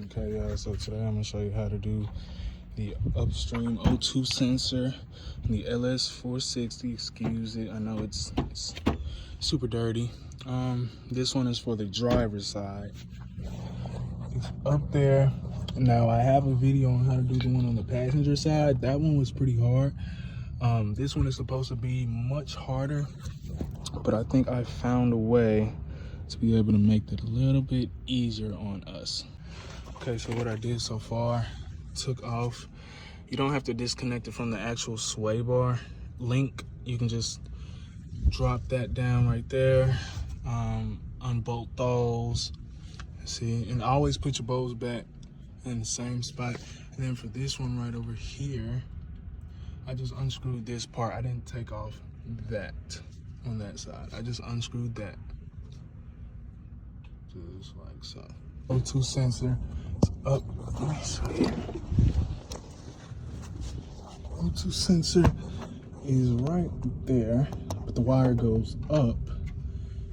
Okay, guys, so today I'm gonna show you how to do the Upstream O2 sensor on the Ls460. Excuse it, I know it's super dirty. This one is for the driver's side. It's up there. Now I have a video on how to do the one on the passenger side. That one was pretty hard. This one is supposed to be much harder, but I think I found a way to be able to make it a little bit easier on us. Okay, so what I did so far, took off. You don't have to disconnect it from the actual sway bar link. You can just drop that down right there, unbolt those. See, and always put your bolts back in the same spot. And then for this one right over here, I just unscrewed this part. I didn't take off that on that side. I just unscrewed that. Just like so. O2 sensor is up. Let me show you. O2 sensor is right there, but the wire goes up,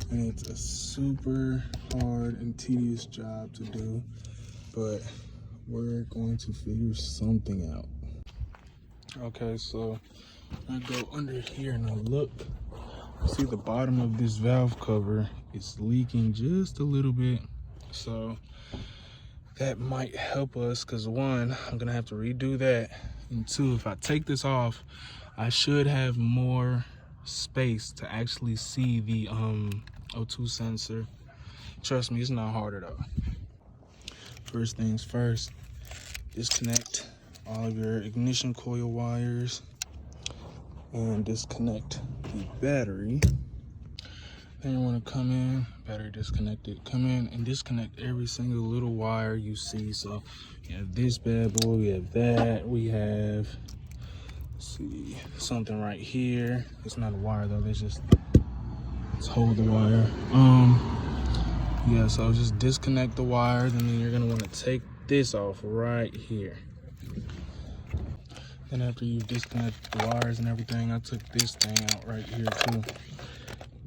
and it's a super hard and tedious job to do, but we're going to figure something out. Okay, so I go under here and I look. See the bottom of this valve cover is leaking just a little bit, so that might help us, because one, I'm gonna have to redo that, and two, if I take this off, I should have more space to actually see the O2 sensor. Trust me, it's not hard at all. First things first, disconnect all of your ignition coil wires and disconnect the battery. Then you want to come in, battery disconnected, come in and disconnect every single little wire you see. So you have this bad boy, we have that, we have, let's see, something right here. It's not a wire though, let's hold the wire. Yeah, so just disconnect the wires, and then you're gonna want to take this off right here. Then after you disconnect the wires and everything, I took this thing out right here too.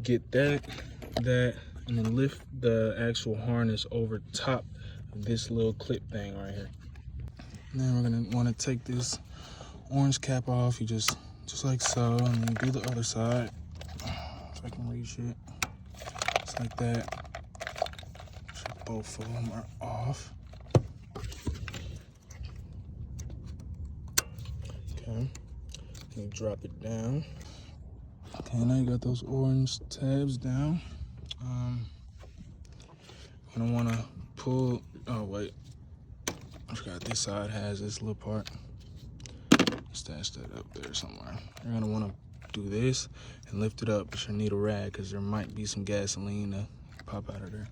Get that, and then lift the actual harness over top of this little clip thing right here. And then we're gonna want to take this orange cap off. You just like so, and then do the other side. If I can reach it, just like that. So both of them are off. Okay, you drop it down. Okay, now you got those orange tabs down. I don't want to pull, oh wait, I forgot this side has this little part. Stash that up there somewhere. You're gonna want to do this and lift it up, but you need a rag because there might be some gasoline to pop out of there.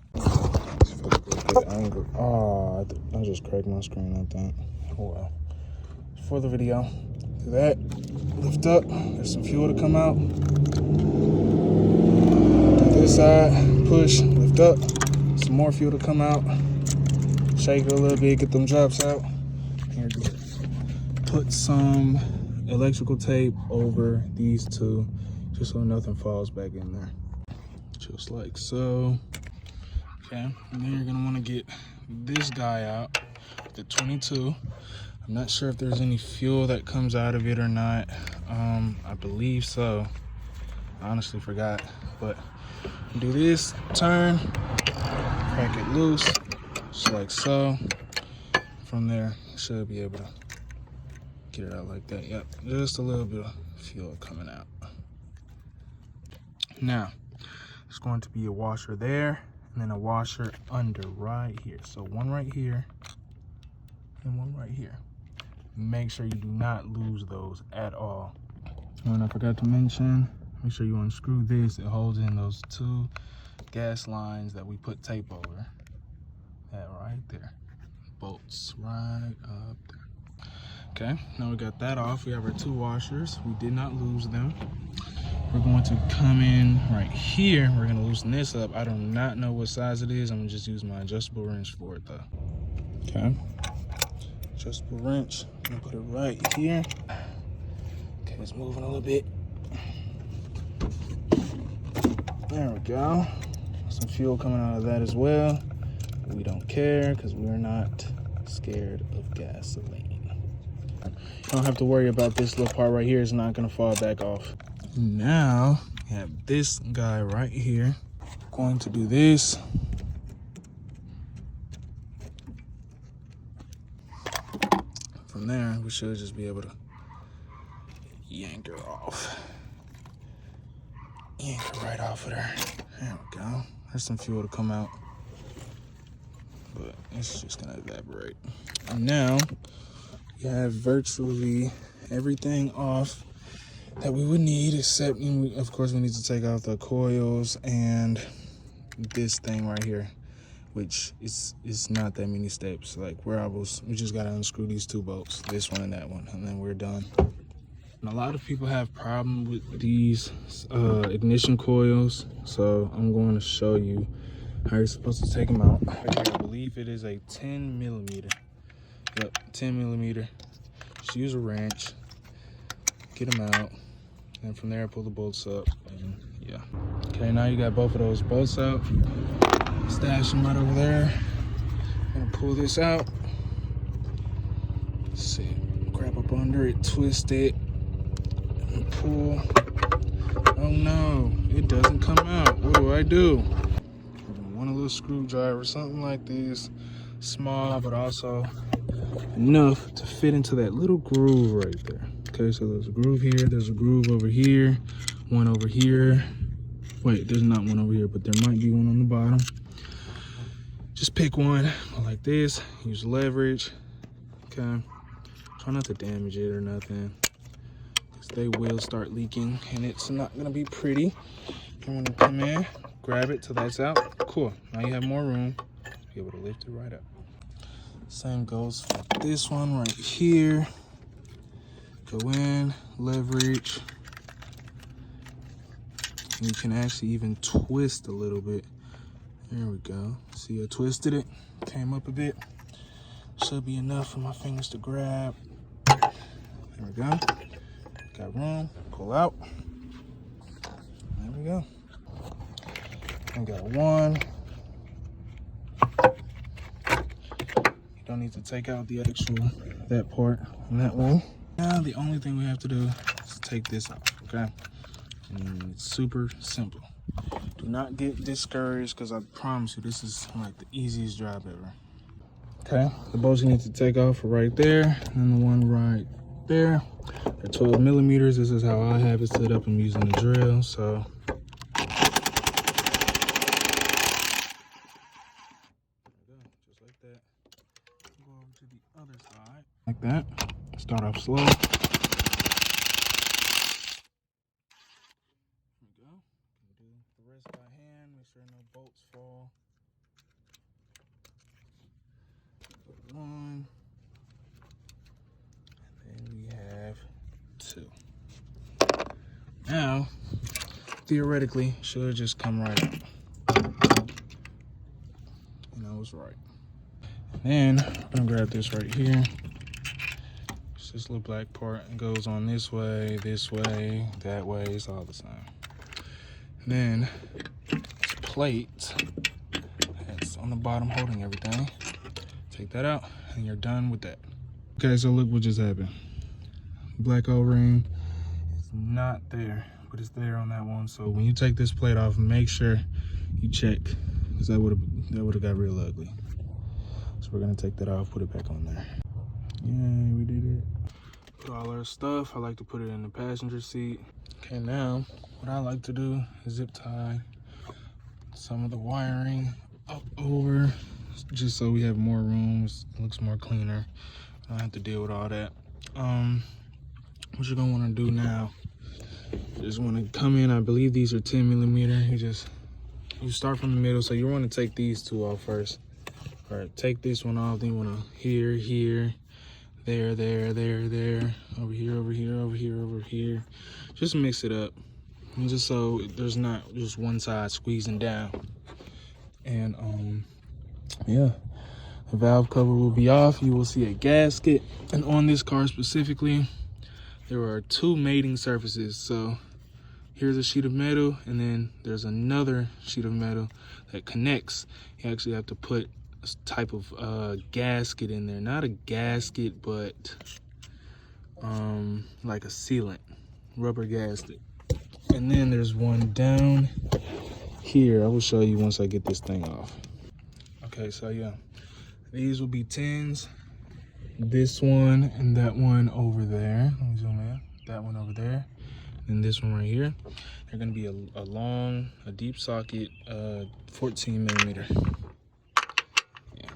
Oh, I just cracked my screen, I think. Oh well. For the video, do that, lift up, there's some fuel to come out. Do this side, push, lift up, some more fuel to come out. Shake it a little bit, get them drops out. Here, put some electrical tape over these two, just so nothing falls back in there. Just like so. Okay, and then you're gonna wanna get this guy out, the 22. I'm not sure if there's any fuel that comes out of it or not. I believe so. I honestly forgot, but do this, turn, crack it loose, just like so. From there, you should be able to get it out like that. Yep, just a little bit of fuel coming out. Now, there's going to be a washer there, and then a washer under right here. So one right here, and one right here. Make sure you do not lose those at all. And I forgot to mention, make sure you unscrew this. It holds in those two gas lines that we put tape over. That right there. Bolts right up there. Okay, now we got that off. We have our two washers. We did not lose them. We're going to come in right here. We're gonna loosen this up. I do not know what size it is. I'm gonna just use my adjustable wrench for it though. Okay. Adjustable wrench, I'm gonna put it right here. Okay, it's moving a little bit. There we go. Some fuel coming out of that as well. We don't care because we're not not scared of gasoline. You don't have to worry about this little part right here. It's not gonna fall back off. Now, we have this guy right here. Going to do this. From there, we should just be able to yank her off. Yank her right off of there. There we go. There's some fuel to come out, but it's just gonna evaporate. And now, you have virtually everything off that we would need, except, of course, we need to take out the coils and this thing right here, which is not that many steps. Like we just gotta unscrew these two bolts, this one and that one, and then we're done. And a lot of people have problem with these ignition coils, so I'm going to show you how you're supposed to take them out. Right here, I believe it is a 10 millimeter. Yep, 10 millimeter. Just use a wrench, get them out, and from there pull the bolts up, and yeah. Okay, now you got both of those bolts out. Stash them right over there. I'm gonna pull this out. Let's see, grab up under it, twist it, and pull. Oh no, it doesn't come out. What do I do? Want a little screwdriver, something like this, small, but also enough to fit into that little groove right there. Okay, so there's a groove here, there's a groove over here, one over here. Wait, there's not one over here, but there might be one on the bottom. Just pick one, go like this, use leverage, okay? Try not to damage it or nothing, because they will start leaking, and it's not gonna be pretty. I'm gonna come in, grab it till that's out. Cool, now you have more room to be able to lift it right up. Same goes for this one right here. Go in, leverage. And you can actually even twist a little bit. There we go. See, I twisted it, came up a bit. Should be enough for my fingers to grab. There we go. Got room, pull out. There we go. I got one. You don't need to take out the actual, that part on that one. Now the only thing we have to do is take this off, okay? And it's super simple. Do not get discouraged, because I promise you this is like the easiest job ever. Okay, the bolts you need to take off are right there, and the one right there. They're 12 millimeters. This is how I have it set up. I'm using the drill, so. Just like that. Go over to the other side, like that. Start off slow. There we go. Do the rest by hand. Make sure no bolts fall. One. And then we have two. Now, theoretically, should just come right out. And I was right. And then I'm gonna grab this right here. It's this little black part. It goes on this way, that way. It's all the same. And then this plate that's on the bottom holding everything. Take that out, and you're done with that. Okay, so look what just happened. Black O-ring is not there, but it's there on that one. So when you take this plate off, make sure you check, because that would have got real ugly. So we're gonna take that off, put it back on there. Yay, we did it. Put all our stuff. I like to put it in the passenger seat. Okay, now what I like to do is zip tie some of the wiring up over, just so we have more room. It looks more cleaner. I don't have to deal with all that. What you're gonna want to do now is want to come in. I believe these are 10 millimeter. You start from the middle, so you want to take these two off first. All right, take this one off. Then you want to here, there, over here. Just mix it up, and just so there's not just one side squeezing down. And yeah, the valve cover will be off. You will see a gasket, and on this car specifically, there are two mating surfaces. So here's a sheet of metal, and then there's another sheet of metal that connects. You actually have to put type of gasket in there. Not a gasket, but like a sealant, rubber gasket. And then there's one down here. I will show you once I get this thing off. Okay, so yeah, these will be 10s. This one and that one over there. Let me zoom in. That one over there. And this one right here. They're gonna be a deep socket, 14 millimeter. Yeah.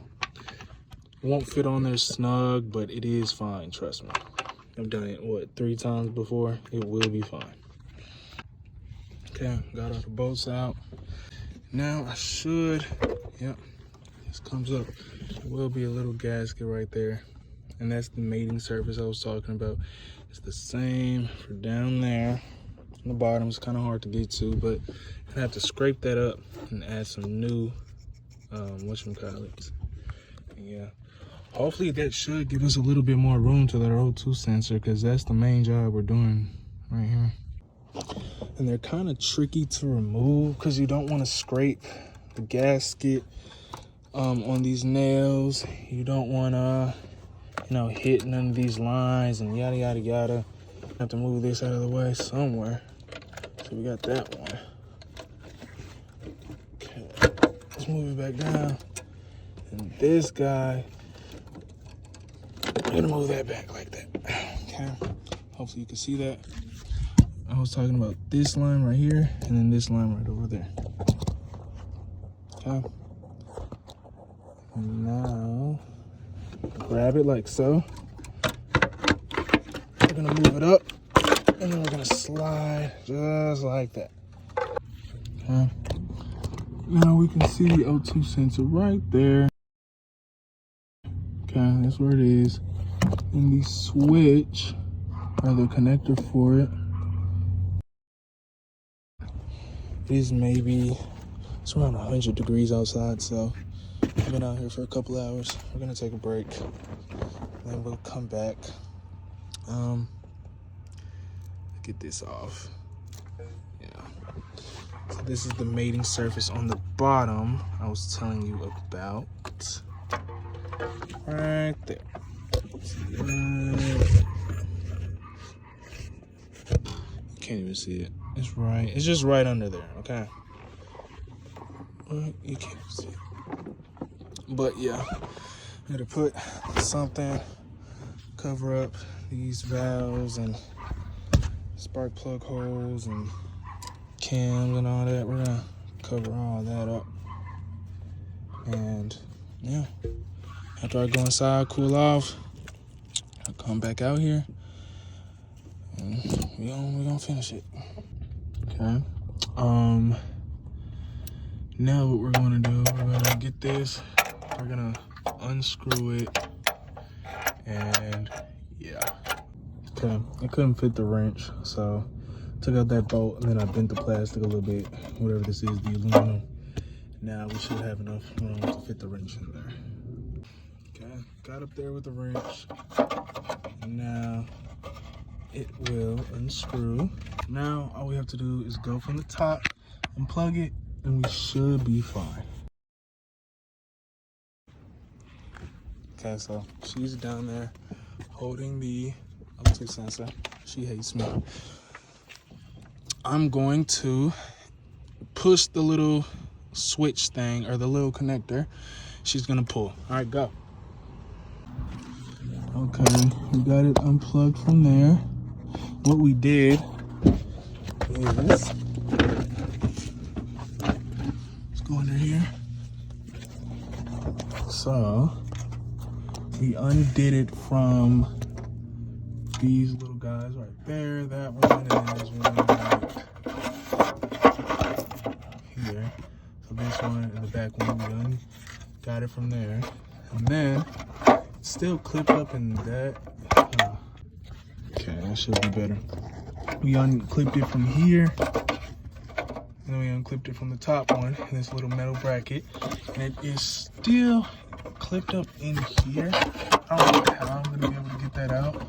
It won't fit on there snug, but it is fine, trust me. I've done it, what, 3 times before? It will be fine. Okay, got all the bolts out. Now I should, yep, this comes up. There will be a little gasket right there. And that's the mating surface I was talking about. It's the same for down there. On the bottom, it's kind of hard to get to, but I have to scrape that up and add some new, whatchamacallits. Yeah. Hopefully that should give us a little bit more room to that O2 sensor, because that's the main job we're doing right here. And they're kind of tricky to remove because you don't want to scrape the gasket on these nails. You don't want to, you know, hit none of these lines and yada, yada, yada. Have to move this out of the way somewhere. So we got that one. Okay, let's move it back down. And this guy, we're gonna move that back like that. Okay, hopefully you can see that. I was talking about this line right here and then this line right over there. Okay. Now, grab it like so. We're gonna move it up and then we're gonna slide just like that. Okay. Now we can see the O2 sensor right there. Okay, that's where it is. And the switch, or the connector for it, is maybe, it's around 100 degrees outside, so I've been out here for a couple hours. We're gonna take a break, then we'll come back. Get this off. Yeah. So this is the mating surface on the bottom I was telling you about. Right there. You can't even see it. It's right. It's just right under there. Okay. You can't see it. But yeah, I had to put something, cover up these valves and spark plug holes and cams and all that. We're gonna cover all that up. And yeah, after I go inside, cool off, I'll come back out here and we're gonna finish it. Okay. Now what we're gonna do, we're gonna get this, we're gonna unscrew it, and yeah. Okay, I couldn't fit the wrench, so took out that bolt and then I bent the plastic a little bit, whatever this is, the aluminum. Now we should have enough room to fit the wrench in there. Okay, got up there with the wrench. Now it will unscrew. Now all we have to do is go from the top and plug it, and we should be fine. Okay, so she's down there holding the O2 sensor. She hates me. I'm going to push the little switch thing, or the little connector. She's gonna pull. All right, go. Okay, we got it unplugged from there. What we did is, let's go under here. So we undid it from these little guys right there, that one, and then there's one right here. So this one and the back one, we got it from there. And then it's still clipped up in that. Okay, that should be better. We unclipped it from here, and then we unclipped it from the top one, in this little metal bracket, and it is still clipped up in here. I don't know how I'm gonna be able to get that out.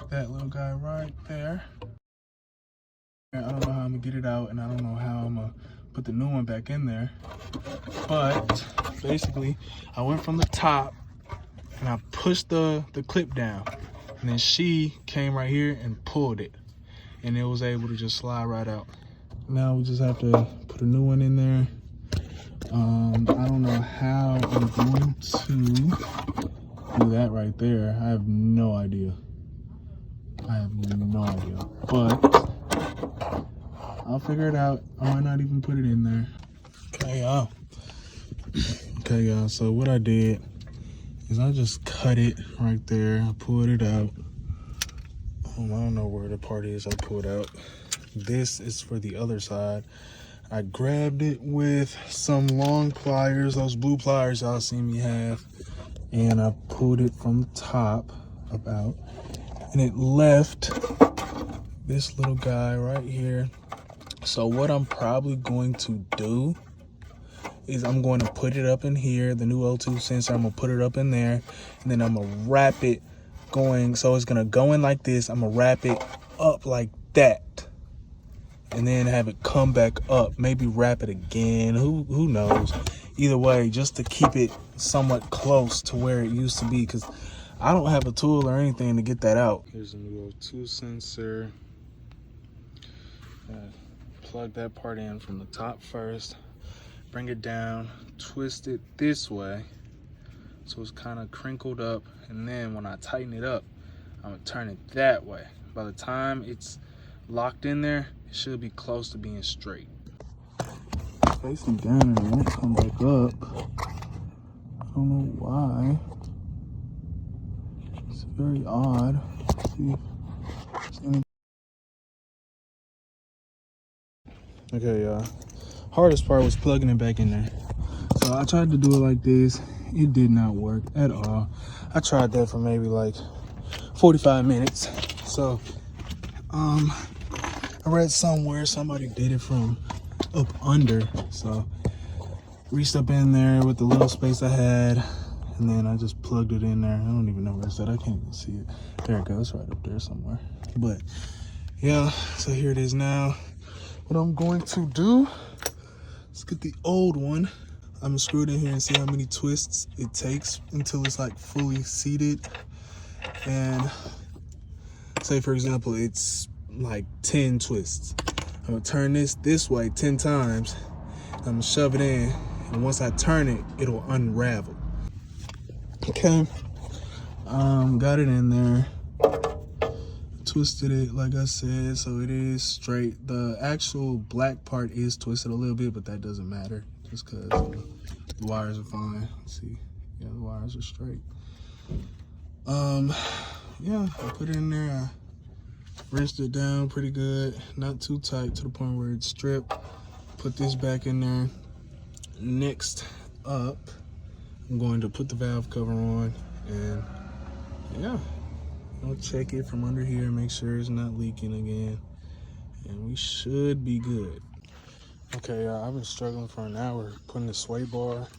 That little guy right there. I don't know how I'm gonna get it out, and I don't know how I'm gonna put the new one back in there. But basically, I went from the top and I pushed the clip down, and then she came right here and pulled it, and it was able to just slide right out. Now we just have to put a new one in there. I don't know how I'm going to do that right there. I have no idea. But I'll figure it out. I might not even put it in there. Okay, y'all. So what I did is I just cut it right there. I pulled it out. I don't know where the part is I pulled out. This is for the other side. I grabbed it with some long pliers, those blue pliers y'all seen me have, and I pulled it from the top about, and it left this little guy right here. So what I'm probably going to do is I'm going to put it up in here, the new O2 sensor. I'm gonna put it up in there, and then I'm gonna wrap it going, so it's gonna go in like this. I'm gonna wrap it up like that, and then have it come back up. Maybe wrap it again, who knows. Either way, just to keep it somewhat close to where it used to be, because I don't have a tool or anything to get that out. Here's a new O2 sensor. Plug that part in from the top first, bring it down, twist it this way so it's kind of crinkled up, and then when I tighten it up, I'm gonna turn it that way. By the time it's locked in there, it should be close to being straight. Facing down and it won't come back up. I don't know why. It's very odd. Let's see if there's any. Okay, y'all. Hardest part was plugging it back in there. So I tried to do it like this. It did not work at all. I tried that for maybe like 45 minutes. So, I read somewhere somebody did it from up under. So, reached up in there with the little space I had, and then I just plugged it in there. I don't even know where it's at. I can't even see it. There it goes, right up there somewhere. But yeah, so here it is now. What I'm going to do, let's get the old one. I'm gonna screw it in here and see how many twists it takes until it's like fully seated. And say for example, it's like 10 twists. I'm gonna turn this way 10 times. I'm gonna shove it in, and once I turn it, it'll unravel. Okay, got it in there. Twisted it like I said, so it is straight. The actual black part is twisted a little bit, but that doesn't matter, just because the wires are fine. Let's see, yeah, the wires are straight. Yeah, I put it in there. I wrenched it down pretty good, not too tight to the point where it's stripped. Put this back in there. Next up, I'm going to put the valve cover on, and yeah, I'll check it from under here, make sure it's not leaking again, and we should be good. Okay, I've been struggling for an hour putting the sway bar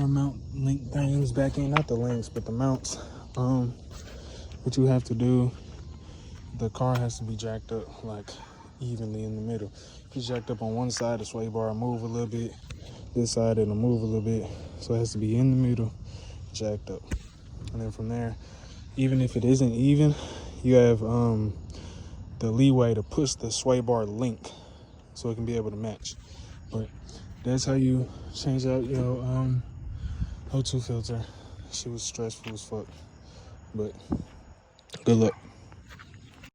mount link things back in, not the links, but the mounts. What you have to do, the car has to be jacked up like evenly in the middle. If it's jacked up on one side, the sway bar will move a little bit. This side, it'll move a little bit. So it has to be in the middle, jacked up. And then from there, even if it isn't even, you have the leeway to push the sway bar link so it can be able to match. But that's how you change out your O2 filter. Shit was stressful as fuck, but good luck.